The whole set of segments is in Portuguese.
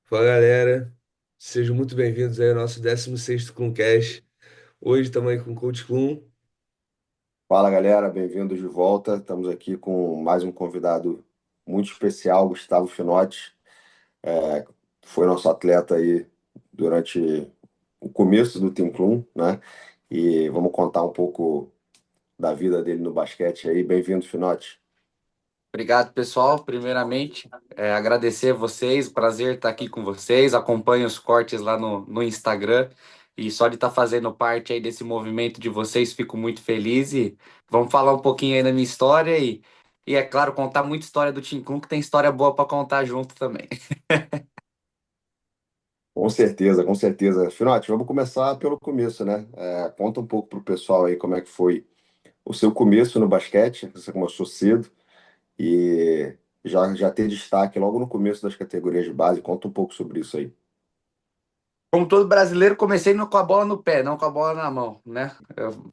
Fala galera, sejam muito bem-vindos aí ao nosso 16º Cluncast. Hoje estamos aí com o Coach Clun. Fala galera, bem-vindos de volta. Estamos aqui com mais um convidado muito especial, Gustavo Finotti. Foi nosso atleta aí durante o começo do Team Clun, né? E vamos contar um pouco da vida dele no basquete aí. Bem-vindo, Finotti. Obrigado, pessoal. Primeiramente, agradecer a vocês, prazer estar aqui com vocês. Acompanho os cortes lá no Instagram e só de estar fazendo parte aí desse movimento de vocês, fico muito feliz. E vamos falar um pouquinho aí da minha história e é claro, contar muita história do Tim Kun, que tem história boa para contar junto também. Com certeza, com certeza. Finotti, vamos começar pelo começo, né? Conta um pouco pro pessoal aí como é que foi o seu começo no basquete. Você começou cedo e já ter destaque logo no começo das categorias de base. Conta um pouco sobre isso aí. Como todo brasileiro, comecei com a bola no pé, não com a bola na mão, né?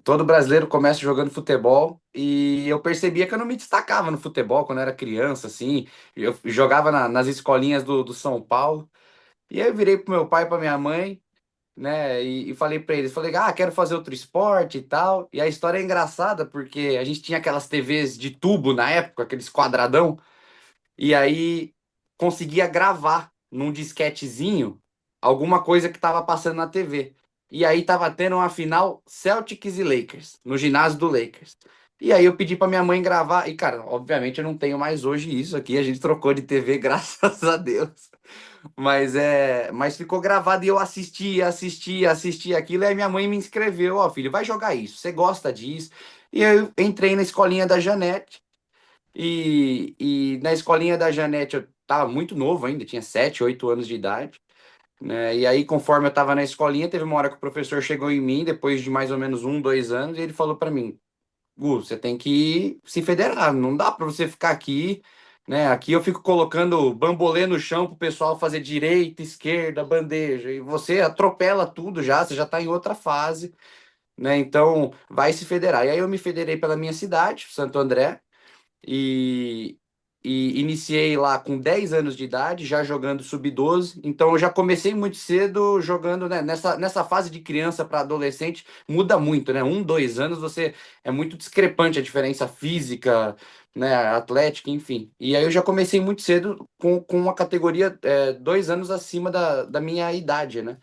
Todo brasileiro começa jogando futebol e eu percebia que eu não me destacava no futebol quando eu era criança, assim. Eu jogava nas escolinhas do São Paulo. E aí eu virei pro meu pai e pra minha mãe, né? E falei pra eles, falei, quero fazer outro esporte e tal. E a história é engraçada porque a gente tinha aquelas TVs de tubo na época, aqueles quadradão. E aí conseguia gravar num disquetezinho alguma coisa que estava passando na TV. E aí tava tendo uma final Celtics e Lakers, no ginásio do Lakers. E aí eu pedi para minha mãe gravar, e cara, obviamente eu não tenho mais hoje isso aqui, a gente trocou de TV, graças a Deus. Mas ficou gravado e eu assisti aquilo, e aí minha mãe me inscreveu, ó, filho, vai jogar isso, você gosta disso? E eu entrei na escolinha da Janete, e na escolinha da Janete eu tava muito novo ainda, tinha 7, 8 anos de idade, né? E aí, conforme eu tava na escolinha, teve uma hora que o professor chegou em mim, depois de mais ou menos 1, 2 anos, e ele falou para mim: Gu, você tem que se federar, não dá para você ficar aqui, né? Aqui eu fico colocando bambolê no chão pro pessoal fazer direita, esquerda, bandeja, e você atropela tudo já, você já tá em outra fase, né? Então, vai se federar. E aí eu me federei pela minha cidade, Santo André, e, e iniciei lá com 10 anos de idade, já jogando sub-12. Então eu já comecei muito cedo jogando, né? Nessa fase de criança para adolescente, muda muito, né? 1, 2 anos você é muito discrepante a diferença física, né? Atlética, enfim. E aí eu já comecei muito cedo com uma categoria 2 anos acima da minha idade, né?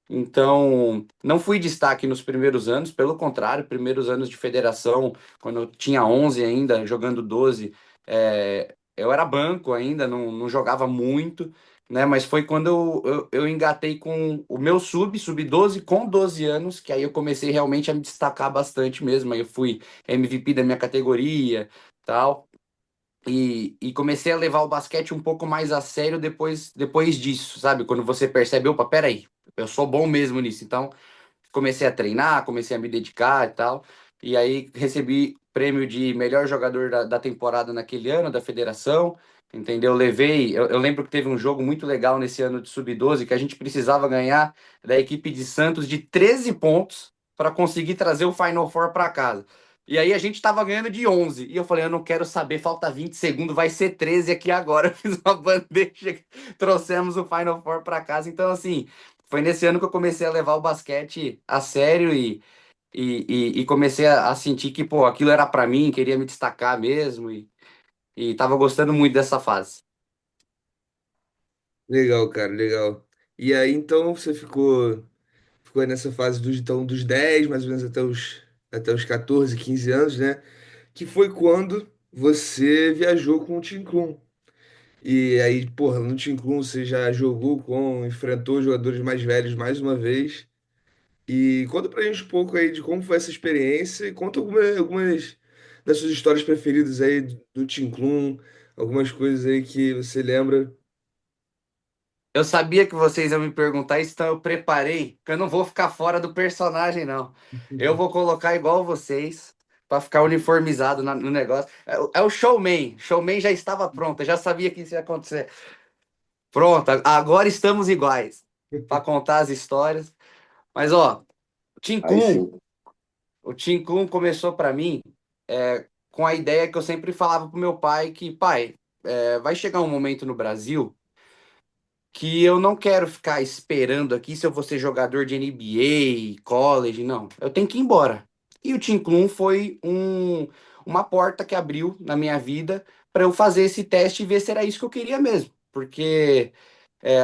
Então, não fui destaque nos primeiros anos, pelo contrário, primeiros anos de federação, quando eu tinha 11 ainda, jogando 12, eu era banco ainda, não jogava muito, né? Mas foi quando eu engatei com o meu sub-12, com 12 anos, que aí eu comecei realmente a me destacar bastante mesmo. Aí eu fui MVP da minha categoria, tal. E comecei a levar o basquete um pouco mais a sério depois disso, sabe? Quando você percebe, opa, peraí, eu sou bom mesmo nisso. Então, comecei a treinar, comecei a me dedicar e tal. E aí recebi prêmio de melhor jogador da temporada naquele ano, da federação. Entendeu? Eu lembro que teve um jogo muito legal nesse ano de sub-12 que a gente precisava ganhar da equipe de Santos de 13 pontos para conseguir trazer o Final Four para casa. E aí a gente tava ganhando de 11. E eu falei, eu não quero saber, falta 20 segundos, vai ser 13 aqui agora. Eu fiz uma bandeja, trouxemos o Final Four para casa. Então, assim, foi nesse ano que eu comecei a levar o basquete a sério e comecei a sentir que, pô, aquilo era para mim, queria me destacar mesmo e tava gostando muito dessa fase. Legal, cara, legal. E aí então você ficou aí nessa fase dos 10 mais ou menos até os 14, 15 anos, né? Que foi quando você viajou com o Tim Clun. E aí, porra, no Tim Clun você já enfrentou jogadores mais velhos mais uma vez. E conta pra gente um pouco aí de como foi essa experiência e conta algumas das suas histórias preferidas aí do Tim Clun, algumas coisas aí que você lembra. Eu sabia que vocês iam me perguntar isso, então eu preparei, que eu não vou ficar fora do personagem, não. Eu vou colocar igual vocês, para ficar uniformizado no negócio. É o showman. Showman já estava pronto, eu já sabia que isso ia acontecer. Pronto, agora estamos iguais para contar as histórias. Mas, ó, o Tim Aí Kun, sim. o Tim Kun começou para mim com a ideia que eu sempre falava pro meu pai que, pai, vai chegar um momento no Brasil que eu não quero ficar esperando aqui se eu vou ser jogador de NBA, college, não. Eu tenho que ir embora. E o Tim Klum foi uma porta que abriu na minha vida para eu fazer esse teste e ver se era isso que eu queria mesmo. Porque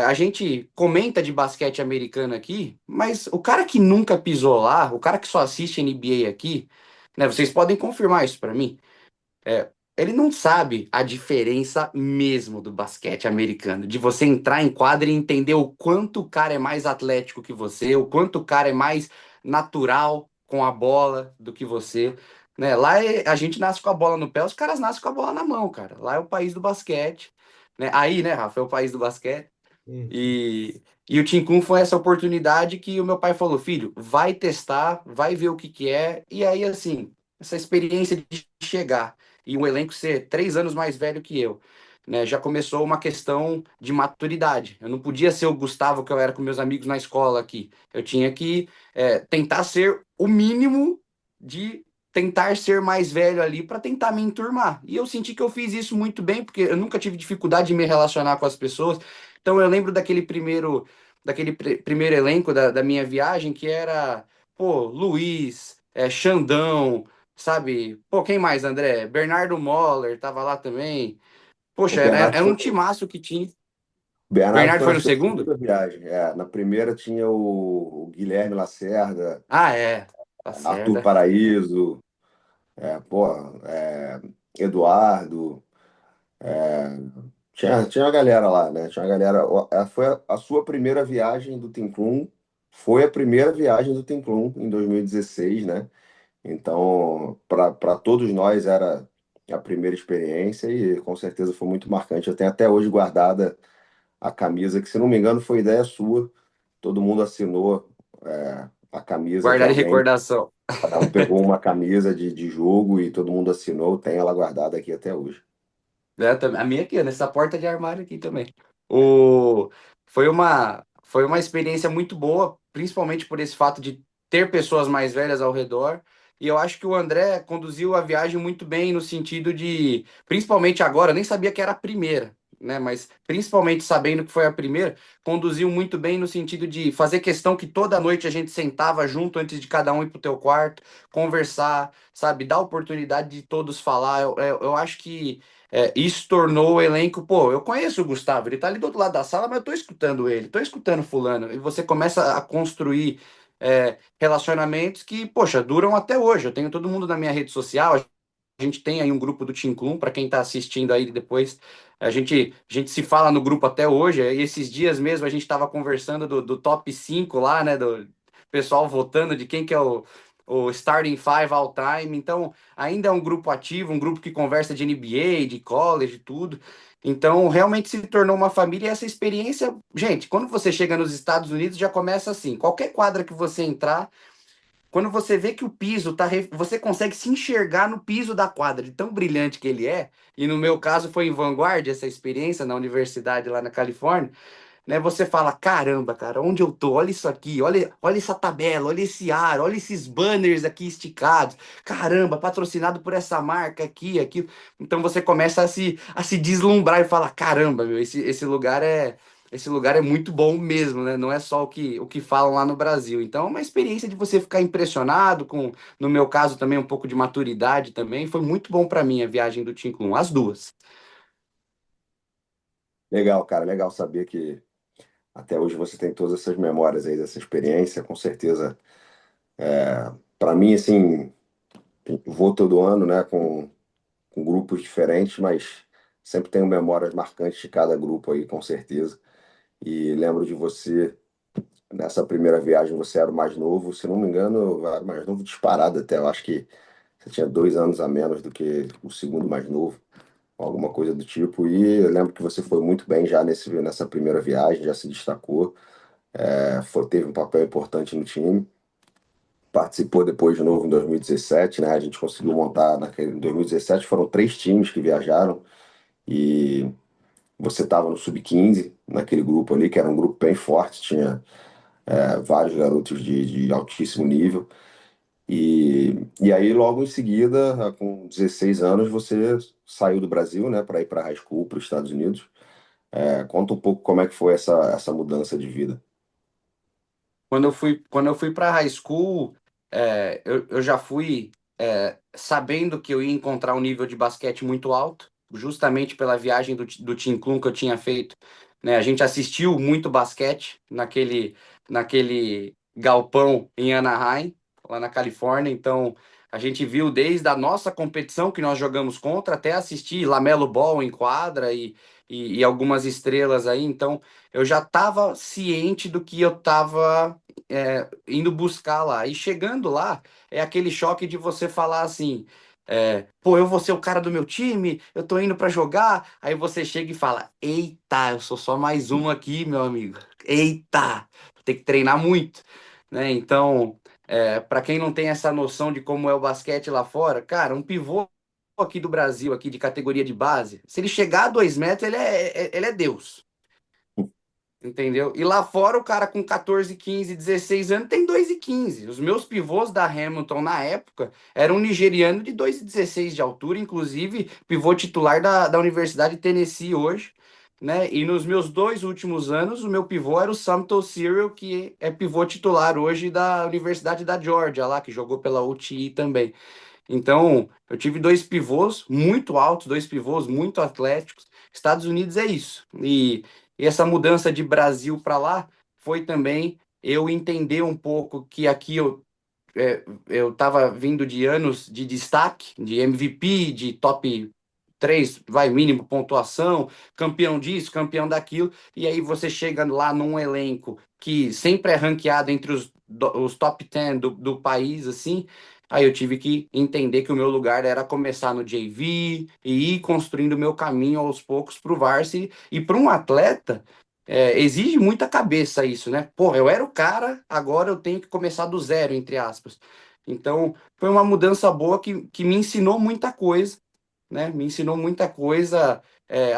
a gente comenta de basquete americano aqui, mas o cara que nunca pisou lá, o cara que só assiste NBA aqui, né? Vocês podem confirmar isso para mim. Ele não sabe a diferença mesmo do basquete americano, de você entrar em quadra e entender o quanto o cara é mais atlético que você, o quanto o cara é mais natural com a bola do que você, né? Lá a gente nasce com a bola no pé, os caras nascem com a bola na mão, cara. Lá é o país do basquete, né? Aí, né, Rafa, é o país do basquete. Uhum. E o Tim Kun foi essa oportunidade que o meu pai falou, filho, vai testar, vai ver o que que é. E aí, assim, essa experiência de chegar e o elenco ser 3 anos mais velho que eu, né, já começou uma questão de maturidade. Eu não podia ser o Gustavo que eu era com meus amigos na escola aqui. Eu tinha que tentar ser o mínimo de tentar ser mais velho ali para tentar me enturmar. E eu senti que eu fiz isso muito bem, porque eu nunca tive dificuldade de me relacionar com as pessoas. Então eu lembro daquele primeiro elenco da minha viagem que era, pô, Luiz, Xandão, sabe? Pô, quem mais, André? Bernardo Moller tava lá também. O Poxa, Bernardo era foi, um timaço que tinha. o Bernardo Bernardo foi na foi no sua segundo? segunda viagem. Na primeira tinha o Guilherme Lacerda, Ah, é. Arthur Lacerda. Paraíso, pô, Eduardo. Tinha uma galera lá, né? Tinha uma galera. Foi a sua primeira viagem do Tim Klum, foi a primeira viagem do Tim Klum em 2016, né? Então, para todos nós era a primeira experiência e com certeza foi muito marcante. Eu tenho até hoje guardada a camisa, que se não me engano foi ideia sua. Todo mundo assinou a camisa de Guardar em alguém. recordação. Cada um pegou uma camisa de jogo e todo mundo assinou. Tem ela guardada aqui até hoje. A minha aqui, nessa porta de armário aqui também. O, foi uma experiência muito boa, principalmente por esse fato de ter pessoas mais velhas ao redor. E eu acho que o André conduziu a viagem muito bem no sentido de, principalmente agora, eu nem sabia que era a primeira, né? Mas principalmente sabendo que foi a primeira, conduziu muito bem no sentido de fazer questão que toda noite a gente sentava junto antes de cada um ir pro teu quarto, conversar, sabe? Dar oportunidade de todos falar. Eu acho que isso tornou o elenco, pô, eu conheço o Gustavo, ele tá ali do outro lado da sala, mas eu tô escutando ele, tô escutando fulano, e você começa a construir relacionamentos que, poxa, duram até hoje. Eu tenho todo mundo na minha rede social, a gente tem aí um grupo do Team Clum, para quem tá assistindo aí depois, a gente se fala no grupo até hoje, e esses dias mesmo a gente tava conversando do top 5 lá, né, do pessoal votando de quem que é o starting five all time, então ainda é um grupo ativo, um grupo que conversa de NBA, de college, tudo. Então, realmente se tornou uma família e essa experiência, gente, quando você chega nos Estados Unidos, já começa assim, qualquer quadra que você entrar, quando você vê que o piso tá, você consegue se enxergar no piso da quadra, de tão brilhante que ele é, e no meu caso foi em Vanguard essa experiência na universidade lá na Califórnia, né? Você fala, caramba, cara, onde eu tô? Olha isso aqui, olha essa tabela, olha esse ar, olha esses banners aqui esticados. Caramba, patrocinado por essa marca aqui, aqui. Então você começa a se deslumbrar e fala, caramba, meu, esse lugar é muito bom mesmo, né? Não é só o que falam lá no Brasil. Então, é uma experiência de você ficar impressionado com, no meu caso também um pouco de maturidade também. Foi muito bom para mim a viagem do Team Clum, as duas. Legal, cara, legal saber que até hoje você tem todas essas memórias aí dessa experiência, com certeza. Para mim, assim, vou todo ano, né, com grupos diferentes, mas sempre tenho memórias marcantes de cada grupo aí, com certeza. E lembro de você, nessa primeira viagem, você era o mais novo, se não me engano, eu era o mais novo disparado até. Eu acho que você tinha 2 anos a menos do que o segundo mais novo, alguma coisa do tipo. E eu lembro que você foi muito bem já nessa primeira viagem, já se destacou, teve um papel importante no time. Participou depois de novo em 2017, né? A gente conseguiu montar em 2017 foram 3 times que viajaram e você estava no sub-15 naquele grupo ali, que era um grupo bem forte, tinha vários garotos de altíssimo nível. E aí, logo em seguida, com 16 anos, você saiu do Brasil, né, para ir para a high school, para os Estados Unidos. Conta um pouco como é que foi essa mudança de vida. Quando eu fui para high school, eu já fui sabendo que eu ia encontrar um nível de basquete muito alto, justamente pela viagem do Team Clun que eu tinha feito. Né? A gente assistiu muito basquete naquele galpão em Anaheim, lá na Califórnia. Então, a gente viu desde a nossa competição que nós jogamos contra até assistir Lamelo Ball em quadra e algumas estrelas aí. Então, eu já estava ciente do que eu estava indo buscar lá. E chegando lá, é aquele choque de você falar assim: pô, eu vou ser o cara do meu time, eu tô indo para jogar. Aí você chega e fala: eita, eu sou só mais um aqui, meu amigo. Eita, tem que treinar muito, né? Então, para quem não tem essa noção de como é o basquete lá fora, cara, um pivô aqui do Brasil, aqui de categoria de base, se ele chegar a 2 metros, ele é Deus. Entendeu? E lá fora, o cara com 14, 15, 16 anos tem 2,15. Os meus pivôs da Hamilton na época eram um nigeriano de 2,16 de altura, inclusive pivô titular da Universidade de Tennessee hoje. Né? E nos meus 2 últimos anos, o meu pivô era o Samto Cyril, que é pivô titular hoje da Universidade da Georgia, lá, que jogou pela UTI também. Então, eu tive 2 pivôs muito altos, 2 pivôs muito atléticos. Estados Unidos é isso. E essa mudança de Brasil para lá foi também eu entender um pouco que aqui eu estava vindo de anos de destaque, de MVP, de top 3 vai, mínimo pontuação, campeão disso, campeão daquilo, e aí você chega lá num elenco que sempre é ranqueado entre os top 10 do país, assim, aí eu tive que entender que o meu lugar era começar no JV e ir construindo o meu caminho aos poucos para o varsity, e para um atleta, exige muita cabeça isso, né? Pô, eu era o cara, agora eu tenho que começar do zero, entre aspas. Então, foi uma mudança boa que me ensinou muita coisa, né? Me ensinou muita coisa,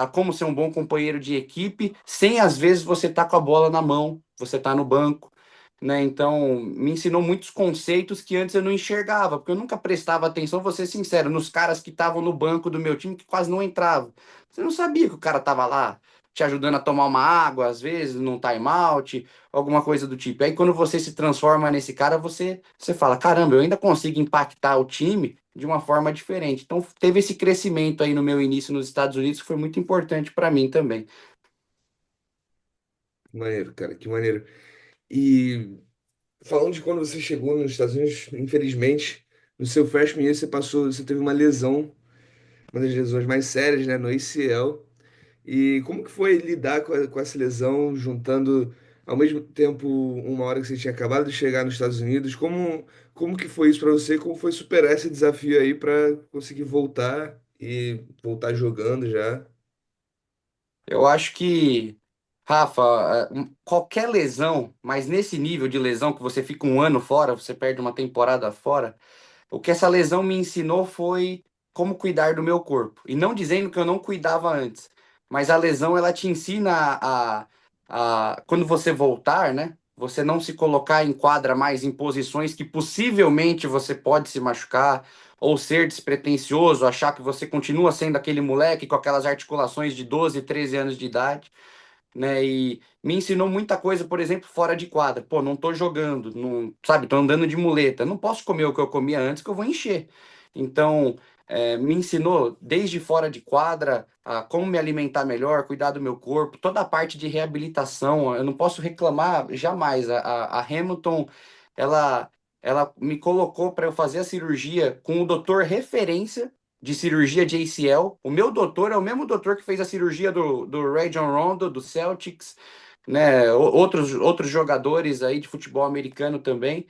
a como ser um bom companheiro de equipe, sem às vezes você estar com a bola na mão, você tá no banco, né? Então, me ensinou muitos conceitos que antes eu não enxergava, porque eu nunca prestava atenção, vou ser sincero, nos caras que estavam no banco do meu time que quase não entravam. Você não sabia que o cara tava lá te ajudando a tomar uma água, às vezes, num time-out, alguma coisa do tipo. Aí, quando você se transforma nesse cara, você fala: caramba, eu ainda consigo impactar o time de uma forma diferente. Então, teve esse crescimento aí no meu início nos Estados Unidos que foi muito importante para mim também. Que maneiro, cara, que maneiro. E falando de quando você chegou nos Estados Unidos, infelizmente, no seu freshman year você teve uma lesão, uma das lesões mais sérias, né, no ACL. E como que foi lidar com essa lesão, juntando ao mesmo tempo uma hora que você tinha acabado de chegar nos Estados Unidos? Como que foi isso para você? Como foi superar esse desafio aí para conseguir voltar e voltar jogando já? Eu acho que, Rafa, qualquer lesão, mas nesse nível de lesão que você fica um ano fora, você perde uma temporada fora, o que essa lesão me ensinou foi como cuidar do meu corpo. E não dizendo que eu não cuidava antes, mas a lesão ela te ensina quando você voltar, né? Você não se colocar em quadra mais em posições que possivelmente você pode se machucar, ou ser despretensioso, achar que você continua sendo aquele moleque com aquelas articulações de 12, 13 anos de idade, né? E me ensinou muita coisa, por exemplo, fora de quadra. Pô, não tô jogando, não, sabe, tô andando de muleta. Não posso comer o que eu comia antes, que eu vou encher. Então, me ensinou desde fora de quadra a como me alimentar melhor, cuidar do meu corpo, toda a parte de reabilitação. Eu não posso reclamar jamais. A Hamilton, ela, ela me colocou para eu fazer a cirurgia com o doutor referência de cirurgia de ACL. O meu doutor é o mesmo doutor que fez a cirurgia do Rajon Rondo, do Celtics, né? Outros jogadores aí de futebol americano também.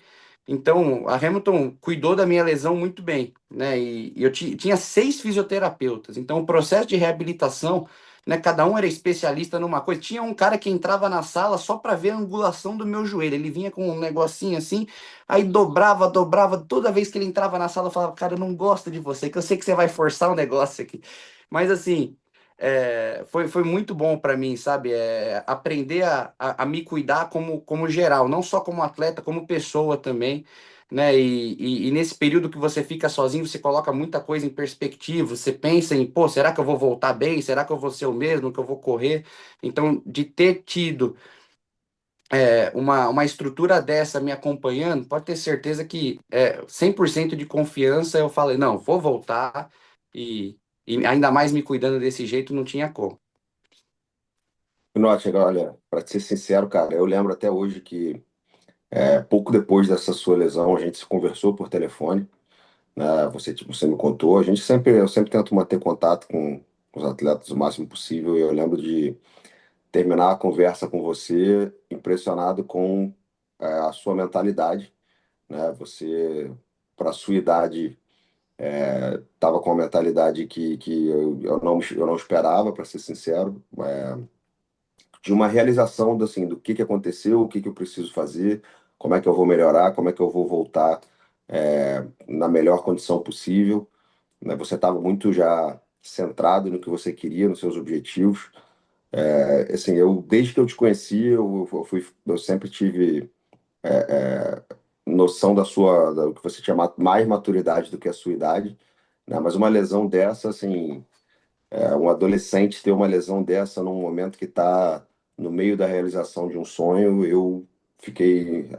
Então, a Hamilton cuidou da minha lesão muito bem, né? E eu tinha 6 fisioterapeutas. Então, o processo de reabilitação, né? Cada um era especialista numa coisa. Tinha um cara que entrava na sala só para ver a angulação do meu joelho. Ele vinha com um negocinho assim, aí dobrava, dobrava. Toda vez que ele entrava na sala, eu falava: cara, eu não gosto de você, que eu sei que você vai forçar um negócio aqui. Mas assim, foi muito bom para mim, sabe? Aprender a me cuidar como geral, não só como atleta, como pessoa também. né? E nesse período que você fica sozinho, você coloca muita coisa em perspectiva, você pensa em, pô, será que eu vou voltar bem? Será que eu vou ser o mesmo, que eu vou correr? Então, de ter tido uma estrutura dessa me acompanhando, pode ter certeza que 100% de confiança eu falei, não, vou voltar e, e ainda mais me cuidando desse jeito, não tinha como. Note, olha, para ser sincero, cara, eu lembro até hoje que pouco depois dessa sua lesão, a gente se conversou por telefone, né? Você me contou. Eu sempre tento manter contato com os atletas o máximo possível. E eu lembro de terminar a conversa com você impressionado com a sua mentalidade, né? Você, para sua idade, estava com uma mentalidade que eu não esperava, para ser sincero, de uma realização assim, do que aconteceu, o que eu preciso fazer, como é que eu vou melhorar, como é que eu vou voltar na melhor condição possível, né? Você estava muito já centrado no que você queria, nos seus objetivos. Assim, desde que eu te conheci, eu sempre tive noção que você tinha mais maturidade do que a sua idade, né? Mas uma lesão dessa, assim, um adolescente ter uma lesão dessa num momento que está no meio da realização de um sonho, eu fiquei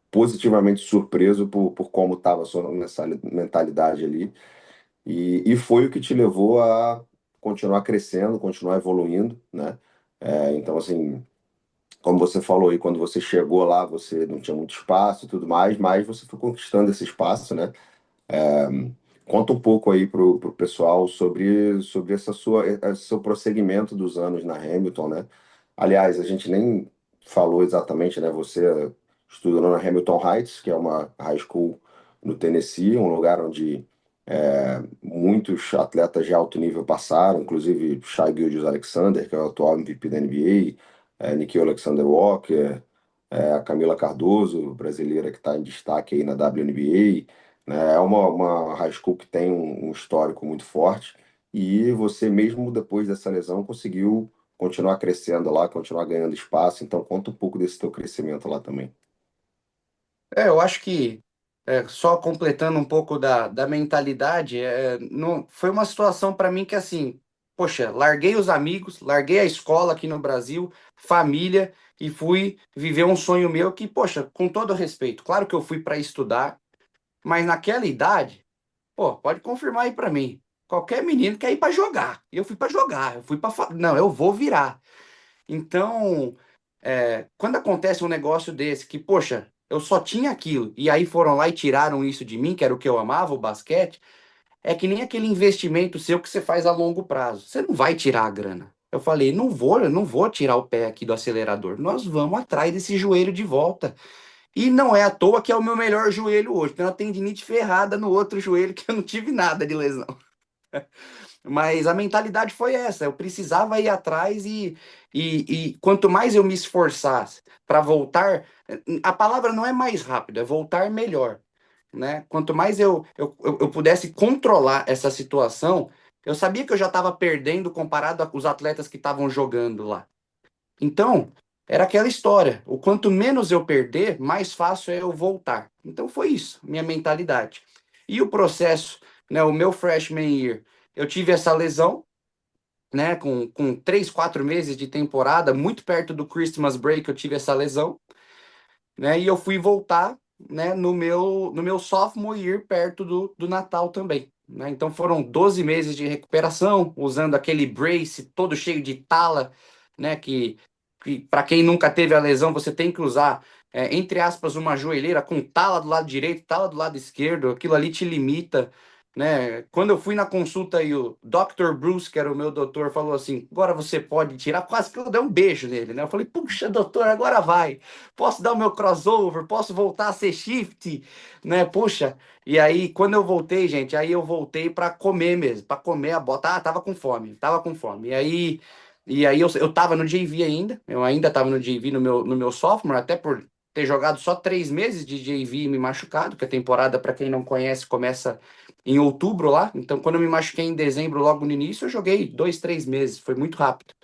positivamente surpreso por como estava a sua mentalidade ali. E foi o que te levou a continuar crescendo, continuar evoluindo, né? Então, assim, como você falou aí, quando você chegou lá, você não tinha muito espaço e tudo mais, mas você foi conquistando esse espaço, né? Conta um pouco aí pro pessoal sobre esse seu prosseguimento dos anos na Hamilton, né? Aliás, a gente nem falou exatamente, né? Você estudou na Hamilton Heights, que é uma high school no Tennessee, um lugar onde muitos atletas de alto nível passaram, inclusive Shai Gilgeous-Alexander, que é o atual MVP da NBA, Nickeil Alexander-Walker, a Camila Cardoso, brasileira que está em destaque aí na WNBA, né? É uma high school que tem um histórico muito forte e você mesmo depois dessa lesão conseguiu continuar crescendo lá, continuar ganhando espaço. Então conta um pouco desse teu crescimento lá também. Eu acho que, só completando um pouco da mentalidade, não, foi uma situação para mim que, assim, poxa, larguei os amigos, larguei a escola aqui no Brasil, família, e fui viver um sonho meu que, poxa, com todo respeito, claro que eu fui para estudar, mas naquela idade, pô, pode confirmar aí para mim, qualquer menino quer ir para jogar, eu fui para jogar, eu fui para. Não, eu vou virar. Então, quando acontece um negócio desse, que, poxa, eu só tinha aquilo, e aí foram lá e tiraram isso de mim, que era o que eu amava, o basquete, é que nem aquele investimento seu que você faz a longo prazo. Você não vai tirar a grana. Eu falei, eu não vou tirar o pé aqui do acelerador. Nós vamos atrás desse joelho de volta. E não é à toa que é o meu melhor joelho hoje. Tem uma tendinite ferrada no outro joelho que eu não tive nada de lesão. Mas a mentalidade foi essa, eu precisava ir atrás e quanto mais eu me esforçasse para voltar, a palavra não é mais rápido, é voltar melhor, né? Quanto mais eu pudesse controlar essa situação, eu sabia que eu já estava perdendo comparado com os atletas que estavam jogando lá. Então, era aquela história, o quanto menos eu perder, mais fácil é eu voltar. Então foi isso, minha mentalidade. E o processo, né, o meu freshman year, eu tive essa lesão, né, com 3, 4 meses de temporada, muito perto do Christmas break eu tive essa lesão, né, e eu fui voltar, né, no meu sophomore year, perto do Natal também, né, então foram 12 meses de recuperação, usando aquele brace todo cheio de tala, né, que para quem nunca teve a lesão, você tem que usar, entre aspas, uma joelheira com tala do lado direito, tala do lado esquerdo, aquilo ali te limita, né? Quando eu fui na consulta e o Dr. Bruce, que era o meu doutor, falou assim: agora você pode tirar, quase que eu dei um beijo nele, né? Eu falei: puxa, doutor, agora vai. Posso dar o meu crossover, posso voltar a ser shift, né? Puxa. E aí, quando eu voltei, gente, aí eu voltei para comer mesmo, para comer a bota. Ah, tava com fome, tava com fome. E aí eu tava no JV ainda, eu ainda tava no JV no meu sophomore, até por ter jogado só 3 meses de JV e me machucado, que a temporada, para quem não conhece, começa em outubro lá. Então, quando eu me machuquei em dezembro, logo no início, eu joguei 2, 3 meses, foi muito rápido.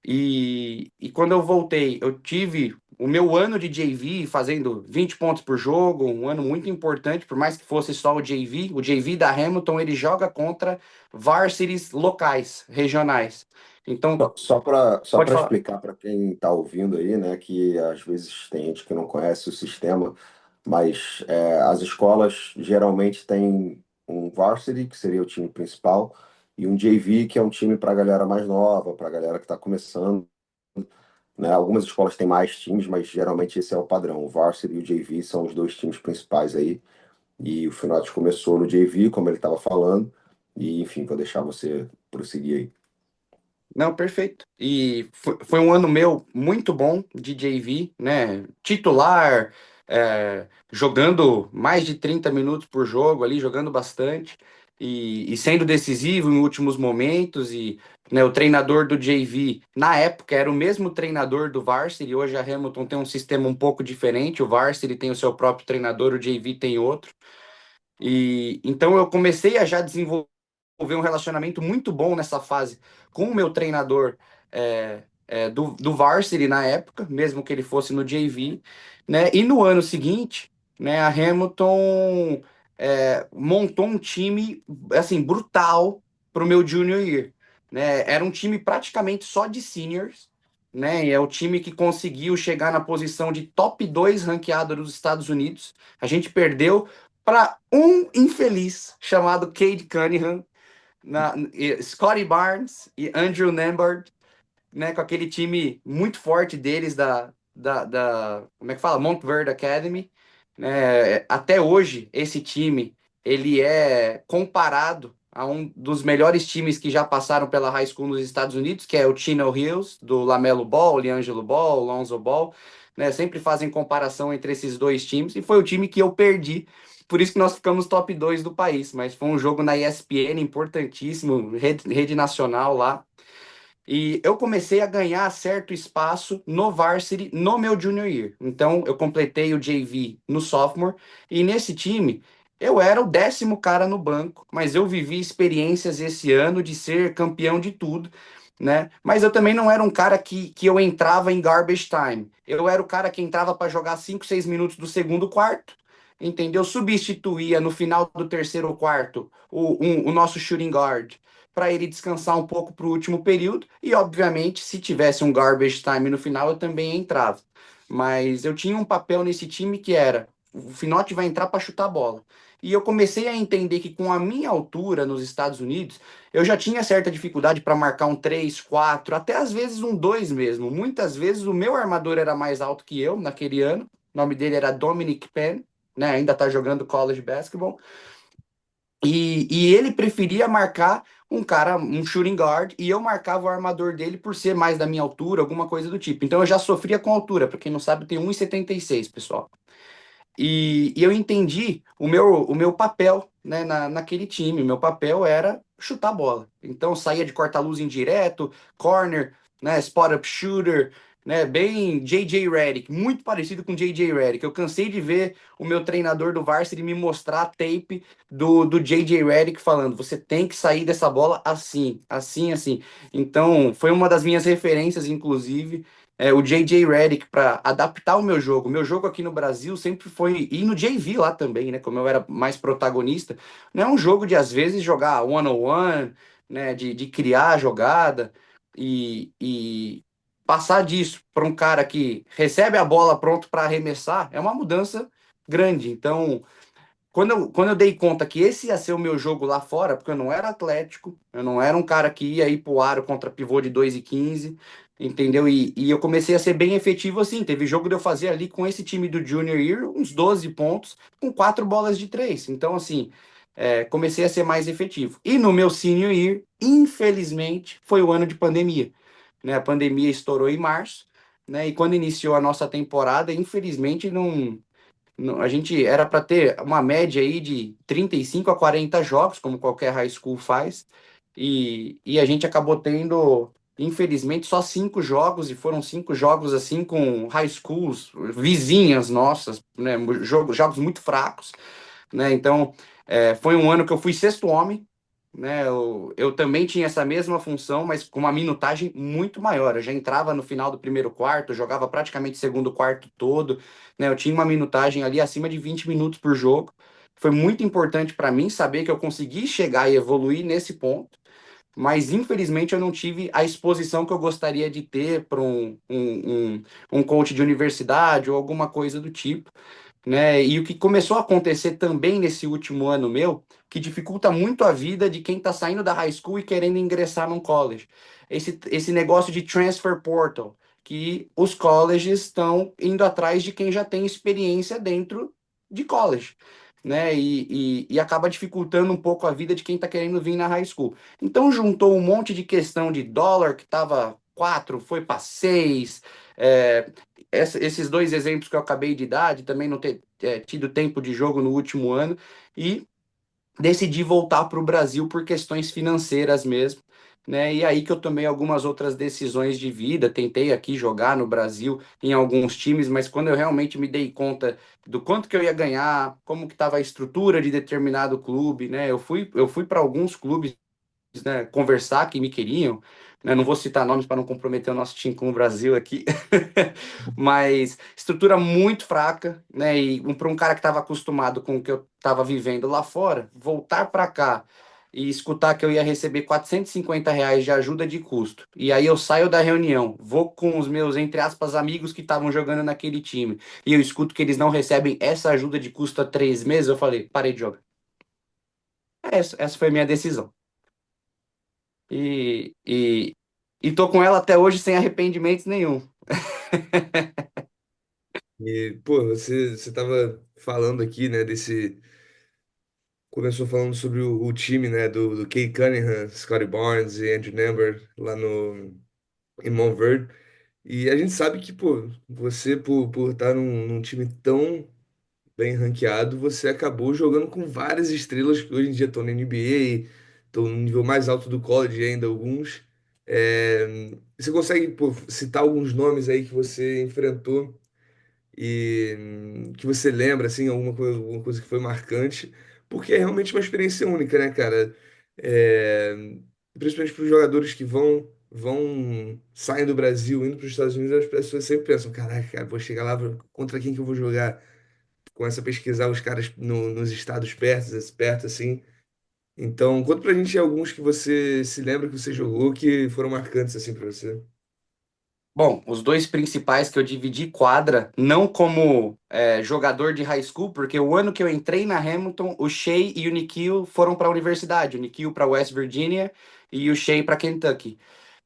E quando eu voltei, eu tive o meu ano de JV fazendo 20 pontos por jogo, um ano muito importante, por mais que fosse só o JV. O JV da Hamilton, ele joga contra varsities locais, regionais. Então, Só pode para falar. explicar para quem está ouvindo aí, né, que às vezes tem gente que não conhece o sistema, mas as escolas geralmente têm um varsity, que seria o time principal, e um JV, que é um time para a galera mais nova, para a galera que está começando, né? Algumas escolas têm mais times, mas geralmente esse é o padrão. O varsity e o JV são os dois times principais aí. E o Finotti começou no JV, como ele estava falando, e enfim, vou deixar você prosseguir aí. Não, perfeito. E foi um ano meu muito bom de JV, né? Titular, jogando mais de 30 minutos por jogo ali, jogando bastante e sendo decisivo em últimos momentos. E né, o treinador do JV, na época, era o mesmo treinador do Varsity. Hoje a Hamilton tem um sistema um pouco diferente. O Varsity tem o seu próprio treinador, o JV tem outro. E então eu comecei a já desenvolver um relacionamento muito bom nessa fase com o meu treinador do Varsity na época, mesmo que ele fosse no JV, né? E no ano seguinte, né, a Hamilton montou um time assim brutal para o meu junior year, né? Era um time praticamente só de seniors. Né, e é o time que conseguiu chegar na posição de top 2 ranqueado dos Estados Unidos. A gente perdeu para um infeliz chamado Cade Cunningham, Scotty Barnes e Andrew Lambert, né, com aquele time muito forte deles como é que fala? Montverde Academy, né? Até hoje esse time ele é comparado a um dos melhores times que já passaram pela high school nos Estados Unidos, que é o Chino Hills, do Lamelo Ball, LiAngelo Ball, Lonzo Ball, né? Sempre fazem comparação entre esses dois times, e foi o time que eu perdi. Por isso que nós ficamos top 2 do país, mas foi um jogo na ESPN importantíssimo, rede nacional lá. E eu comecei a ganhar certo espaço no varsity no meu junior year. Então, eu completei o JV no sophomore, e nesse time eu era o 10º cara no banco, mas eu vivi experiências esse ano de ser campeão de tudo, né? Mas eu também não era um cara que eu entrava em garbage time. Eu era o cara que entrava para jogar 5, 6 minutos do segundo quarto, entendeu? Substituía no final do terceiro quarto o nosso shooting guard para ele descansar um pouco para o último período. E, obviamente, se tivesse um garbage time no final, eu também entrava. Mas eu tinha um papel nesse time que era: o Finotti vai entrar para chutar a bola. E eu comecei a entender que, com a minha altura nos Estados Unidos, eu já tinha certa dificuldade para marcar um 3, 4, até às vezes um 2 mesmo. Muitas vezes o meu armador era mais alto que eu naquele ano. O nome dele era Dominic Penn, né? Ainda está jogando college basketball. E ele preferia marcar um cara, um shooting guard, e eu marcava o armador dele por ser mais da minha altura, alguma coisa do tipo. Então eu já sofria com altura, para quem não sabe, eu tenho 1,76, pessoal. E eu entendi o meu papel, né, naquele time. O meu papel era chutar a bola. Então eu saía de corta-luz indireto, corner, né, spot-up shooter, né, bem J.J. Redick, muito parecido com J.J. Redick. Eu cansei de ver o meu treinador do Varsity me mostrar a tape do J.J. Redick falando: você tem que sair dessa bola assim, assim, assim. Então foi uma das minhas referências, inclusive, o J.J. Redick, para adaptar o meu jogo. O meu jogo aqui no Brasil sempre foi, e no JV lá também, né? Como eu era mais protagonista, não é um jogo de, às vezes, jogar one-on-one, né? De criar a jogada e passar disso para um cara que recebe a bola pronto para arremessar é uma mudança grande. Então, quando eu dei conta que esse ia ser o meu jogo lá fora, porque eu não era atlético, eu não era um cara que ia ir pro aro contra pivô de 2,15, entendeu? E eu comecei a ser bem efetivo assim. Teve jogo de eu fazer ali com esse time do Junior Year uns 12 pontos com 4 bolas de 3. Então, assim, comecei a ser mais efetivo. E no meu Senior Year, infelizmente, foi o ano de pandemia, né? A pandemia estourou em março, né? E quando iniciou a nossa temporada, infelizmente, não. A gente era para ter uma média aí de 35 a 40 jogos, como qualquer high school faz, e a gente acabou tendo, infelizmente, só 5 jogos, e foram 5 jogos assim com high schools vizinhas nossas, né? Jogos muito fracos, né? Então, foi um ano que eu fui sexto homem, né? Eu também tinha essa mesma função, mas com uma minutagem muito maior. Eu já entrava no final do primeiro quarto, jogava praticamente o segundo quarto todo, né? Eu tinha uma minutagem ali acima de 20 minutos por jogo. Foi muito importante para mim saber que eu consegui chegar e evoluir nesse ponto, mas infelizmente eu não tive a exposição que eu gostaria de ter para um coach de universidade ou alguma coisa do tipo, né? E o que começou a acontecer também nesse último ano meu, que dificulta muito a vida de quem está saindo da high school e querendo ingressar num college. Esse negócio de transfer portal, que os colleges estão indo atrás de quem já tem experiência dentro de college, né? E acaba dificultando um pouco a vida de quem está querendo vir na high school. Então juntou um monte de questão de dólar que estava 4, foi para 6. Esses dois exemplos que eu acabei de dar, de também não ter tido tempo de jogo no último ano, e decidi voltar para o Brasil por questões financeiras mesmo, né? E aí que eu tomei algumas outras decisões de vida, tentei aqui jogar no Brasil em alguns times, mas quando eu realmente me dei conta do quanto que eu ia ganhar, como que estava a estrutura de determinado clube, né? Eu fui para alguns clubes, né, conversar que me queriam, né, não vou citar nomes para não comprometer o nosso time com o Brasil aqui, mas estrutura muito fraca, né, e para um cara que estava acostumado com o que eu estava vivendo lá fora, voltar para cá e escutar que eu ia receber R$ 450 de ajuda de custo, e aí eu saio da reunião, vou com os meus, entre aspas, amigos que estavam jogando naquele time, e eu escuto que eles não recebem essa ajuda de custo há 3 meses, eu falei, parei de jogar. Essa foi a minha decisão. E, e, e tô com ela até hoje sem arrependimentos nenhum. E, pô, você tava falando aqui, né, desse. Começou falando sobre o time, né, do Cade Cunningham, Scottie Barnes e Andrew Nembhard lá no, em Montverde. E a gente sabe que, pô, você, por estar num time tão bem ranqueado, você acabou jogando com várias estrelas que hoje em dia estão na NBA, estão no nível mais alto do college ainda, alguns. Você consegue, pô, citar alguns nomes aí que você enfrentou e que você lembra, assim, alguma coisa que foi marcante, porque é realmente uma experiência única, né, cara? É, Principalmente para os jogadores que saem do Brasil, indo para os Estados Unidos, as pessoas sempre pensam, caraca, cara, vou chegar lá, contra quem que eu vou jogar? Começa a pesquisar os caras nos estados perto, assim. Então, conta pra gente alguns que você se lembra que você jogou que foram marcantes, assim, pra você. Bom, os dois principais que eu dividi quadra, não como jogador de high school, porque o ano que eu entrei na Hamilton, o Shea e o Nikhil foram para a universidade, o Nikhil para West Virginia e o Shea para Kentucky.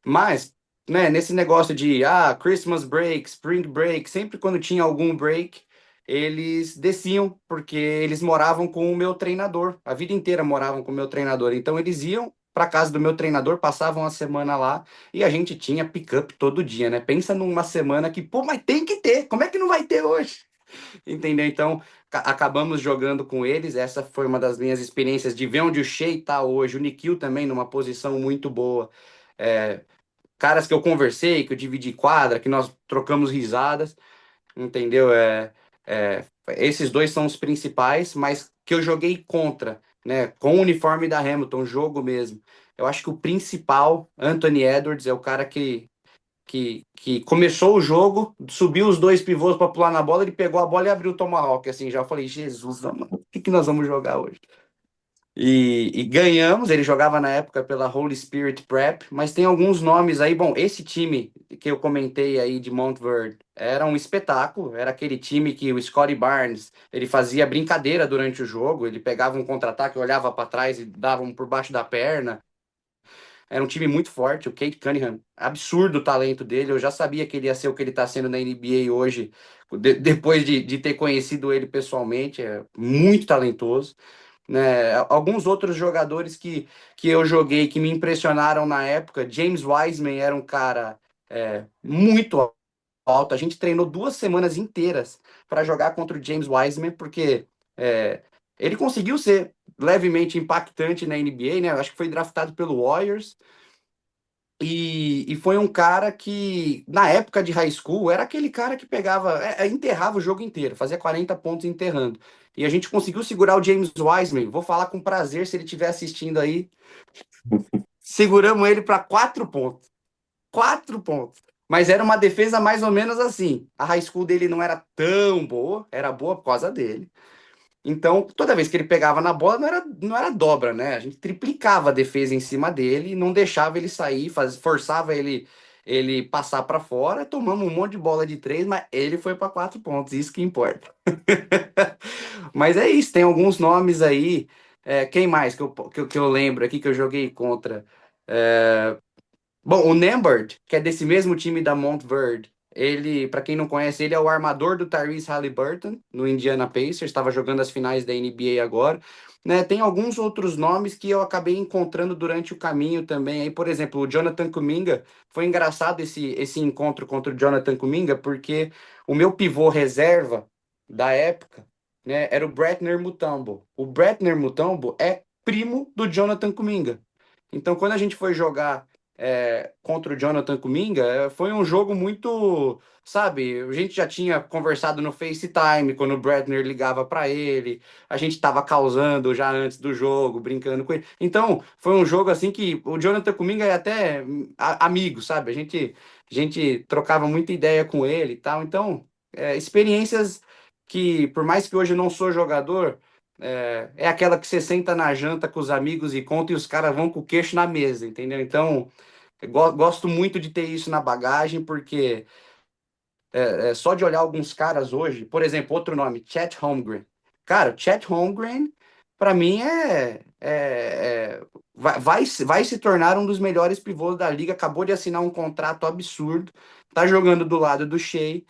Mas, né, nesse negócio de Christmas break, Spring break, sempre quando tinha algum break, eles desciam, porque eles moravam com o meu treinador, a vida inteira moravam com o meu treinador. Então eles iam para casa do meu treinador, passavam a semana lá e a gente tinha pick-up todo dia, né? Pensa numa semana que, pô, mas tem que ter, como é que não vai ter hoje? Entendeu? Então, acabamos jogando com eles. Essa foi uma das minhas experiências de ver onde o Shea está hoje, o Nikhil também numa posição muito boa. É, caras que eu conversei, que eu dividi quadra, que nós trocamos risadas, entendeu? Esses dois são os principais, mas que eu joguei contra, né? Com o uniforme da Hamilton, jogo mesmo. Eu acho que o principal, Anthony Edwards, é o cara que começou o jogo, subiu os dois pivôs para pular na bola, ele pegou a bola e abriu o tomahawk, assim, já falei, Jesus, mano, o que que nós vamos jogar hoje? E ganhamos, ele jogava na época pela Holy Spirit Prep, mas tem alguns nomes aí. Bom, esse time que eu comentei aí de Montverde era um espetáculo, era aquele time que o Scottie Barnes, ele fazia brincadeira durante o jogo, ele pegava um contra-ataque, olhava para trás e dava um por baixo da perna. Era um time muito forte, o Cade Cunningham, absurdo o talento dele, eu já sabia que ele ia ser o que ele está sendo na NBA hoje, depois de ter conhecido ele pessoalmente, é muito talentoso, né? Alguns outros jogadores que eu joguei que me impressionaram na época, James Wiseman era um cara muito alto. A gente treinou 2 semanas inteiras para jogar contra o James Wiseman, porque é, ele conseguiu ser levemente impactante na NBA, né? Eu acho que foi draftado pelo Warriors. E foi um cara que, na época de high school, era aquele cara que pegava, enterrava o jogo inteiro, fazia 40 pontos enterrando. e a gente conseguiu segurar o James Wiseman. Vou falar com prazer se ele estiver assistindo aí. Seguramos ele para 4 pontos. 4 pontos. Mas era uma defesa mais ou menos assim. A high school dele não era tão boa, era boa por causa dele. Então, toda vez que ele pegava na bola, não era dobra, né? A gente triplicava a defesa em cima dele, não deixava ele sair, forçava ele passar para fora. Tomamos um monte de bola de 3, mas ele foi para 4 pontos, isso que importa. Mas é isso, tem alguns nomes aí. Quem mais que eu lembro aqui que eu joguei contra? É, Bom, o Nembhard, que é desse mesmo time da Montverde, ele, para quem não conhece, ele é o armador do Tyrese Haliburton no Indiana Pacers, estava jogando as finais da NBA agora, né? Tem alguns outros nomes que eu acabei encontrando durante o caminho também. Aí, por exemplo, o Jonathan Kuminga, foi engraçado esse encontro contra o Jonathan Kuminga, porque o meu pivô reserva da época, né, era o Bretner Mutombo. O Bretner Mutombo é primo do Jonathan Kuminga. Então, quando a gente foi jogar contra o Jonathan Kuminga, foi um jogo muito, sabe, a gente já tinha conversado no FaceTime, quando o Bradner ligava para ele, a gente estava causando já antes do jogo, brincando com ele. Então, foi um jogo assim que o Jonathan Kuminga é até amigo, sabe? A gente trocava muita ideia com ele e tal. Então, experiências que, por mais que hoje eu não sou jogador, é aquela que você senta na janta com os amigos e conta e os caras vão com o queixo na mesa, entendeu? Então, gosto muito de ter isso na bagagem, porque só de olhar alguns caras hoje, por exemplo, outro nome, Chet Holmgren. Cara, Chet Holmgren, para mim, vai se tornar um dos melhores pivôs da liga. Acabou de assinar um contrato absurdo, tá jogando do lado do Shea,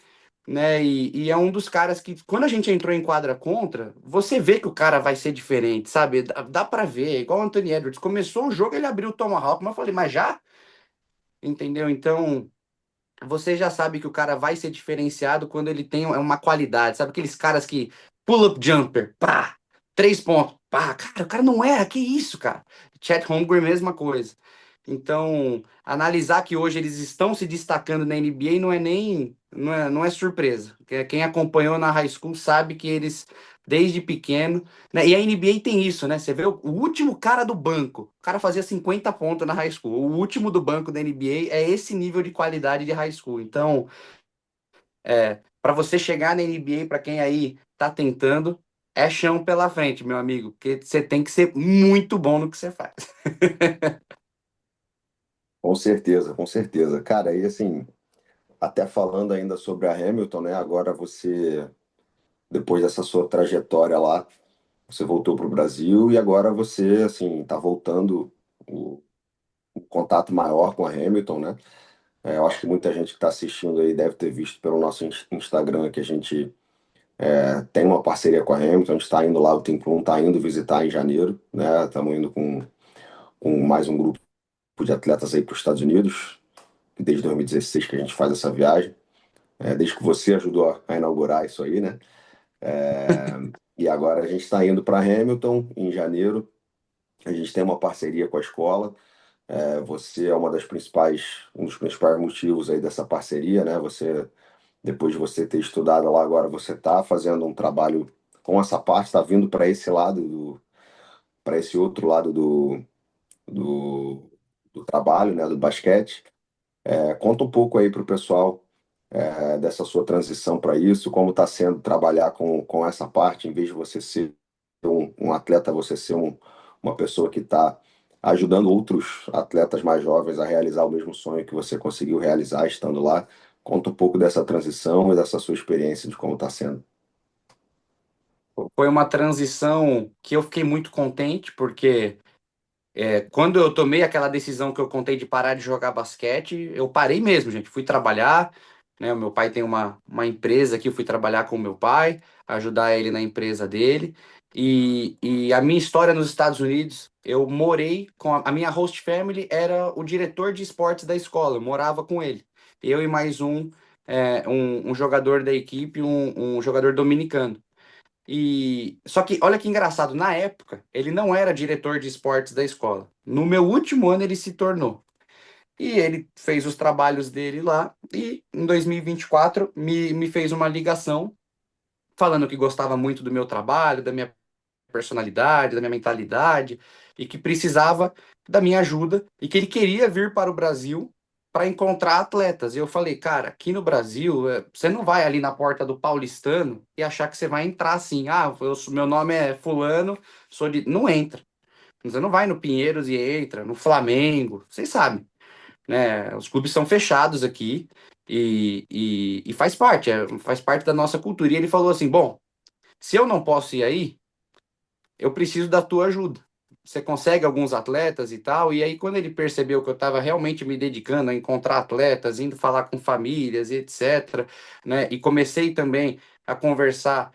né? E é um dos caras que, quando a gente entrou em quadra contra, você vê que o cara vai ser diferente, sabe? Dá para ver, igual o Anthony Edwards. Começou o jogo, ele abriu o Tomahawk, mas eu falei, mas já? Entendeu? Então, você já sabe que o cara vai ser diferenciado quando ele tem uma qualidade. Sabe aqueles caras que pull-up jumper, pá, 3 pontos, pá, cara, o cara não erra, que isso, cara. Chet Holmgren, mesma coisa. Então, analisar que hoje eles estão se destacando na NBA não é surpresa. Quem acompanhou na high school sabe que eles, desde pequeno, né? E a NBA tem isso, né? Você vê o último cara do banco, o cara fazia 50 pontos na high school. O último do banco da NBA é esse nível de qualidade de high school. Então, para você chegar na NBA, para quem aí tá tentando, é chão pela frente, meu amigo, porque você tem que ser muito bom no que você faz. Com certeza, com certeza. Cara, e assim, até falando ainda sobre a Hamilton, né? Agora você, depois dessa sua trajetória lá, você voltou para o Brasil e agora você, assim, tá voltando o contato maior com a Hamilton, né? Eu acho que muita gente que está assistindo aí deve ter visto pelo nosso Instagram que a gente tem uma parceria com a Hamilton, a gente está indo lá, o Team Plum está indo visitar em janeiro, né? Estamos indo com mais um grupo de atletas aí para os Estados Unidos, desde 2016 que a gente faz essa viagem, desde que você ajudou a inaugurar isso aí, né? E agora a gente está indo para Hamilton em janeiro, a gente tem uma parceria com a escola. Você é um dos principais motivos aí dessa parceria, né? Depois de você ter estudado lá, agora você está fazendo um trabalho com essa parte, está vindo para esse lado para esse outro lado do, do trabalho, né? Do basquete. Conta um pouco aí para o pessoal dessa sua transição para isso, como está sendo trabalhar com essa parte, em vez de você ser um atleta, você ser uma pessoa que está ajudando outros atletas mais jovens a realizar o mesmo sonho que você conseguiu realizar estando lá. Conta um pouco dessa transição e dessa sua experiência de como está sendo. Foi uma transição que eu fiquei muito contente, porque quando eu tomei aquela decisão que eu contei de parar de jogar basquete, eu parei mesmo, gente. Fui trabalhar, né? O meu pai tem uma empresa aqui, eu fui trabalhar com o meu pai, ajudar ele na empresa dele. E a minha história nos Estados Unidos, eu morei com a minha host family, era o diretor de esportes da escola, eu morava com ele. Eu e mais um jogador da equipe, um jogador dominicano. E só que olha que engraçado, na época ele não era diretor de esportes da escola. No meu último ano ele se tornou. E ele fez os trabalhos dele lá e em 2024 me fez uma ligação falando que gostava muito do meu trabalho, da minha personalidade, da minha mentalidade, e que precisava da minha ajuda e que ele queria vir para o Brasil para encontrar atletas. E eu falei, cara, aqui no Brasil, você não vai ali na porta do Paulistano e achar que você vai entrar assim, meu nome é fulano, sou de... Não entra. Você não vai no Pinheiros e entra, no Flamengo, vocês sabem, né? Os clubes são fechados aqui e faz parte, faz parte da nossa cultura. E ele falou assim, bom, se eu não posso ir aí, eu preciso da tua ajuda. Você consegue alguns atletas e tal. E aí, quando ele percebeu que eu estava realmente me dedicando a encontrar atletas, indo falar com famílias e etc., né? E comecei também a conversar,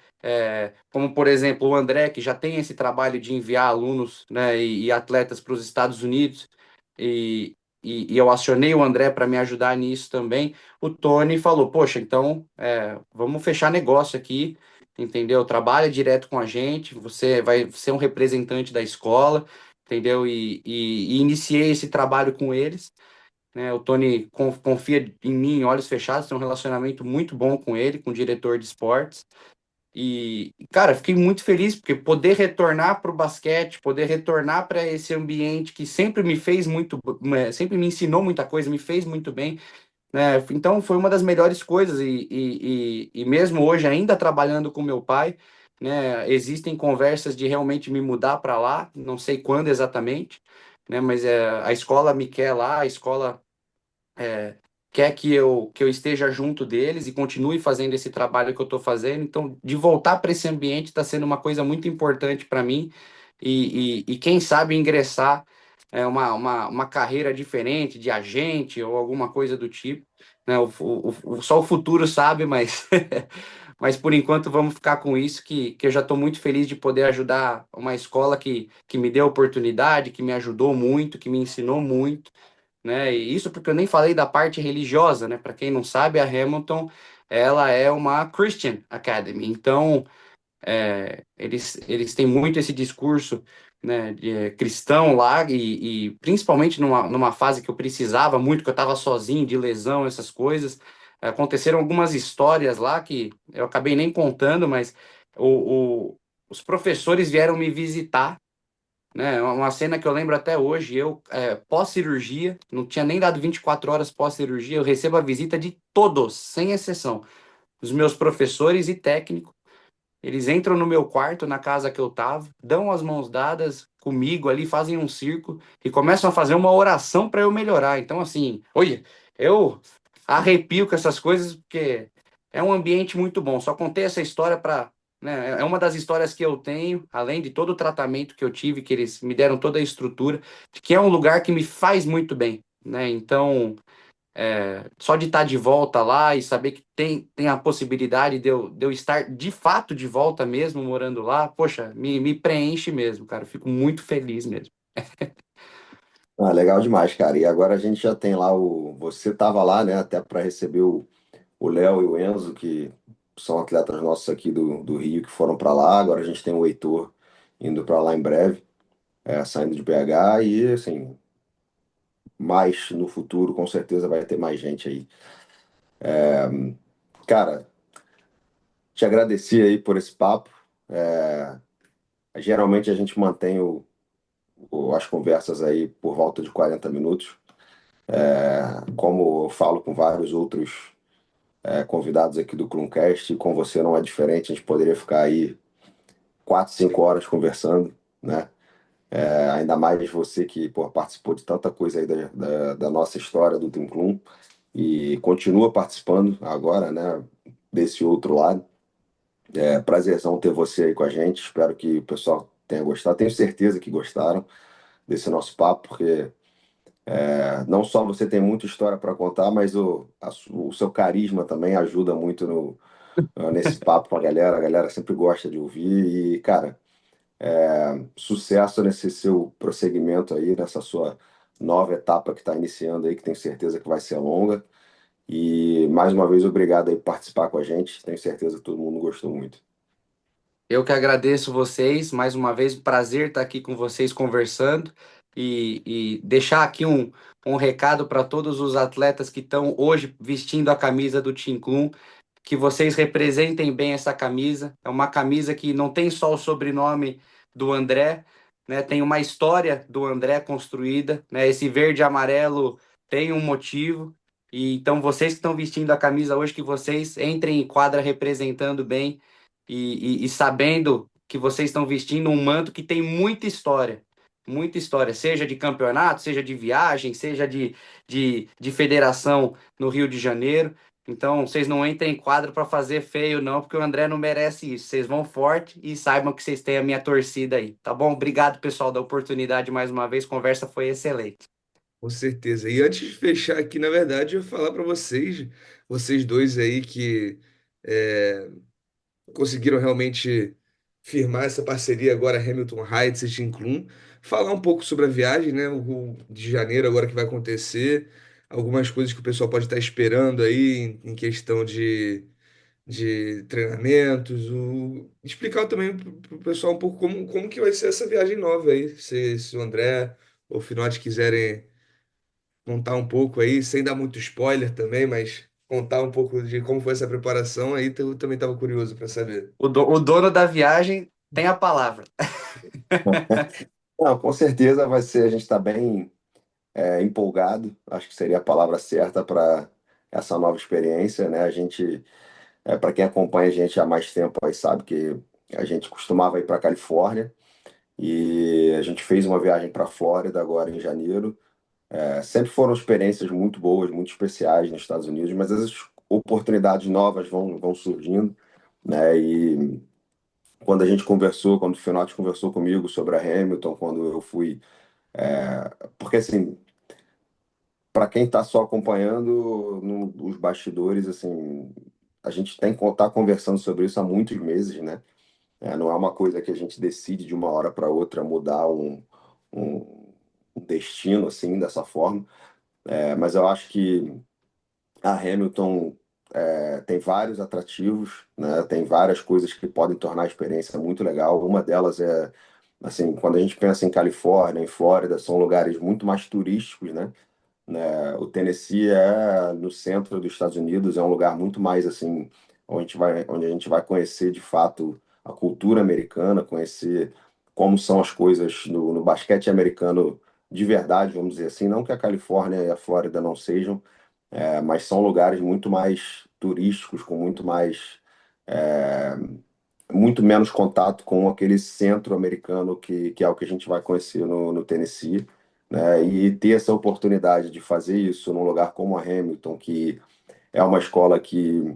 como por exemplo o André, que já tem esse trabalho de enviar alunos, né, e atletas para os Estados Unidos, e, e eu acionei o André para me ajudar nisso também. O Tony falou: Poxa, então vamos fechar negócio aqui, entendeu? Trabalha direto com a gente, você vai ser um representante da escola, entendeu? E iniciei esse trabalho com eles, né? O Tony confia em mim, olhos fechados, tem um relacionamento muito bom com ele, com o diretor de esportes. Cara, fiquei muito feliz porque poder retornar para o basquete, poder retornar para esse ambiente que sempre me fez muito, sempre me ensinou muita coisa, me fez muito bem, né? Então foi uma das melhores coisas e mesmo hoje ainda trabalhando com meu pai, né? Existem conversas de realmente me mudar para lá, não sei quando exatamente, né? Mas a escola me quer lá, a escola quer que eu esteja junto deles e continue fazendo esse trabalho que eu estou fazendo. Então, de voltar para esse ambiente está sendo uma coisa muito importante para mim e quem sabe ingressar uma carreira diferente de agente ou alguma coisa do tipo. Né? Só o futuro sabe, mas, mas por enquanto vamos ficar com isso, que eu já estou muito feliz de poder ajudar uma escola que me deu oportunidade, que me ajudou muito, que me ensinou muito, né? E isso porque eu nem falei da parte religiosa, né? Para quem não sabe, a Hamilton, ela é uma Christian Academy. Então, eles têm muito esse discurso, né, cristão lá e principalmente numa fase que eu precisava muito, que eu estava sozinho, de lesão, essas coisas. Aconteceram algumas histórias lá que eu acabei nem contando, mas os professores vieram me visitar, né? Uma cena que eu lembro até hoje, eu, pós-cirurgia, não tinha nem dado 24 horas pós-cirurgia, eu recebo a visita de todos, sem exceção, os meus professores e técnicos. Eles entram no meu quarto, na casa que eu tava, dão as mãos dadas comigo ali, fazem um círculo e começam a fazer uma oração para eu melhorar. Então, assim, olha, eu arrepio com essas coisas porque é um ambiente muito bom. Só contei essa história para, né, é uma das histórias que eu tenho, além de todo o tratamento que eu tive, que eles me deram toda a estrutura, de que é um lugar que me faz muito bem, né? Então, só de estar de volta lá e saber que tem a possibilidade de eu estar de fato de volta mesmo, morando lá, poxa, me preenche mesmo, cara. Eu fico muito feliz mesmo. Ah, legal demais, cara. E agora a gente já tem lá o. Você estava lá, né, até para receber o Léo e o Enzo, que são atletas nossos aqui do Rio que foram para lá. Agora a gente tem o Heitor indo para lá em breve, saindo de BH. E, assim, mais no futuro, com certeza vai ter mais gente aí. Cara, te agradecer aí por esse papo. Geralmente a gente mantém as conversas aí por volta de 40 minutos. Como eu falo com vários outros convidados aqui do Cluncast, e com você não é diferente, a gente poderia ficar aí 4, 5 horas conversando, né? Ainda mais você que, pô, participou de tanta coisa aí da nossa história do Team Clun e continua participando agora, né? Desse outro lado. É prazerzão ter você aí com a gente. Espero que o pessoal tenha gostado. Tenho certeza que gostaram desse nosso papo, porque não só você tem muita história para contar, mas o seu carisma também ajuda muito nesse papo com a galera. A galera sempre gosta de ouvir. E, cara, sucesso nesse seu prosseguimento aí, nessa sua nova etapa que está iniciando aí, que tenho certeza que vai ser longa. E mais uma vez, obrigado aí por participar com a gente. Tenho certeza que todo mundo gostou muito. Eu que agradeço vocês, mais uma vez, prazer estar aqui com vocês conversando e deixar aqui um recado para todos os atletas que estão hoje vestindo a camisa do Team Clun. que vocês representem bem essa camisa. É uma camisa que não tem só o sobrenome do André, né? Tem uma história do André construída, né? Esse verde e amarelo tem um motivo. E então vocês que estão vestindo a camisa hoje, que vocês entrem em quadra representando bem e sabendo que vocês estão vestindo um manto que tem muita história, seja de campeonato, seja de viagem, seja de federação no Rio de Janeiro. Então, vocês não entrem em quadro para fazer feio, não, porque o André não merece isso. Vocês vão forte e saibam que vocês têm a minha torcida aí, tá bom? Obrigado, pessoal, da oportunidade mais uma vez. Conversa foi excelente. Com certeza. E antes de fechar aqui, na verdade, eu ia falar para vocês, vocês dois aí que é, conseguiram realmente firmar essa parceria agora, Hamilton Heights e Team Klum, falar um pouco sobre a viagem, né? O de janeiro agora que vai acontecer, algumas coisas que o pessoal pode estar esperando aí em questão de treinamentos, explicar também para o pessoal um pouco como que vai ser essa viagem nova aí, se o André ou o Finotti quiserem contar um pouco aí, sem dar muito spoiler também, mas contar um pouco de como foi essa preparação aí, eu também estava curioso para saber. O dono da viagem tem a palavra. Não, com certeza vai ser, a gente está bem empolgado, acho que seria a palavra certa para essa nova experiência, né? A gente, para quem acompanha a gente há mais tempo aí sabe que a gente costumava ir para Califórnia e a gente fez uma viagem para Flórida agora em janeiro. Sempre foram experiências muito boas, muito especiais nos Estados Unidos, mas as oportunidades novas vão surgindo, né? E quando a gente conversou, quando o Finotti conversou comigo sobre a Hamilton, quando eu fui, porque assim, para quem está só acompanhando os bastidores, assim, a gente tem que estar conversando sobre isso há muitos meses, né? Não é uma coisa que a gente decide de uma hora para outra mudar um, um destino assim dessa forma. Mas eu acho que a Hamilton tem vários atrativos, né? Tem várias coisas que podem tornar a experiência muito legal. Uma delas é, assim, quando a gente pensa em Califórnia, em Flórida, são lugares muito mais turísticos, né? O Tennessee é no centro dos Estados Unidos, é um lugar muito mais assim, onde a gente vai conhecer de fato a cultura americana, conhecer como são as coisas no basquete americano de verdade, vamos dizer assim. Não que a Califórnia e a Flórida não sejam, mas são lugares muito mais turísticos, com é, muito menos contato com aquele centro americano que é o que a gente vai conhecer no Tennessee, né? E ter essa oportunidade de fazer isso num lugar como a Hamilton, que é uma escola que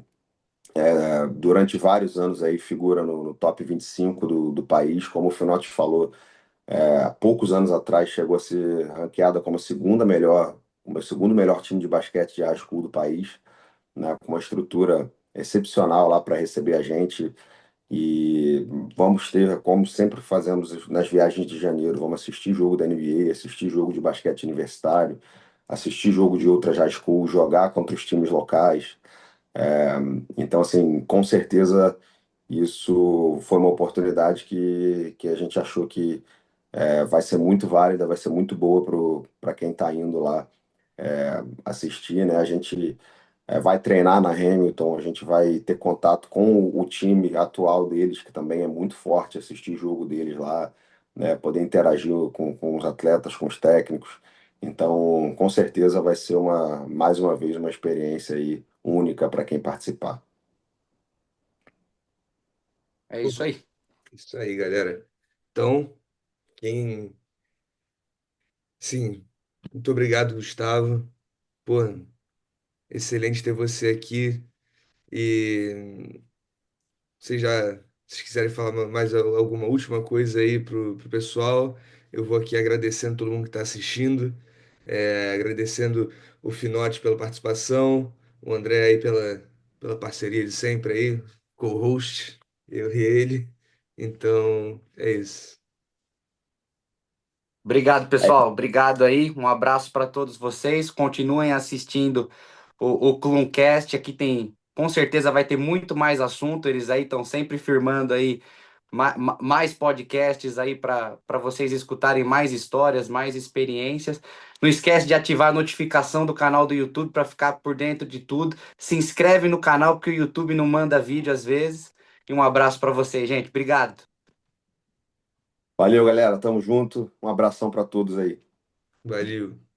durante vários anos aí figura no top 25 do país, como o Finotti falou, há poucos anos atrás chegou a ser ranqueada como a o segundo melhor time de basquete de high school do país, né? Com uma estrutura excepcional lá para receber a gente. E vamos ter, como sempre fazemos nas viagens de janeiro, vamos assistir jogo da NBA, assistir jogo de basquete universitário, assistir jogo de outras high schools, jogar contra os times locais. É, então, assim, com certeza isso foi uma oportunidade que a gente achou que vai ser muito válida, vai ser muito boa para quem está indo lá assistir, né? A gente vai treinar na Hamilton, a gente vai ter contato com o time atual deles, que também é muito forte, assistir jogo deles lá, né? Poder interagir com os atletas, com os técnicos. Então, com certeza vai ser mais uma vez uma experiência aí única para quem participar. É isso aí. Isso aí, galera. Então, quem. Sim, muito obrigado, Gustavo. Pô, excelente ter você aqui. E vocês já, se quiserem falar mais alguma última coisa aí pro pessoal, eu vou aqui agradecendo todo mundo que está assistindo, agradecendo o Finotti pela participação, o André aí pela parceria de sempre aí, co-host, eu e ele. Então, é isso. Obrigado, pessoal. Obrigado aí. Um abraço para todos vocês. Continuem assistindo o Cluncast. Aqui tem, com certeza vai ter muito mais assunto. Eles aí estão sempre firmando aí mais podcasts aí para vocês escutarem mais histórias, mais experiências. Não esquece de ativar a notificação do canal do YouTube para ficar por dentro de tudo. Se inscreve no canal porque o YouTube não manda vídeo às vezes. E um abraço para vocês, gente. Obrigado. Valeu, galera. Tamo junto. Um abração para todos aí. Valeu.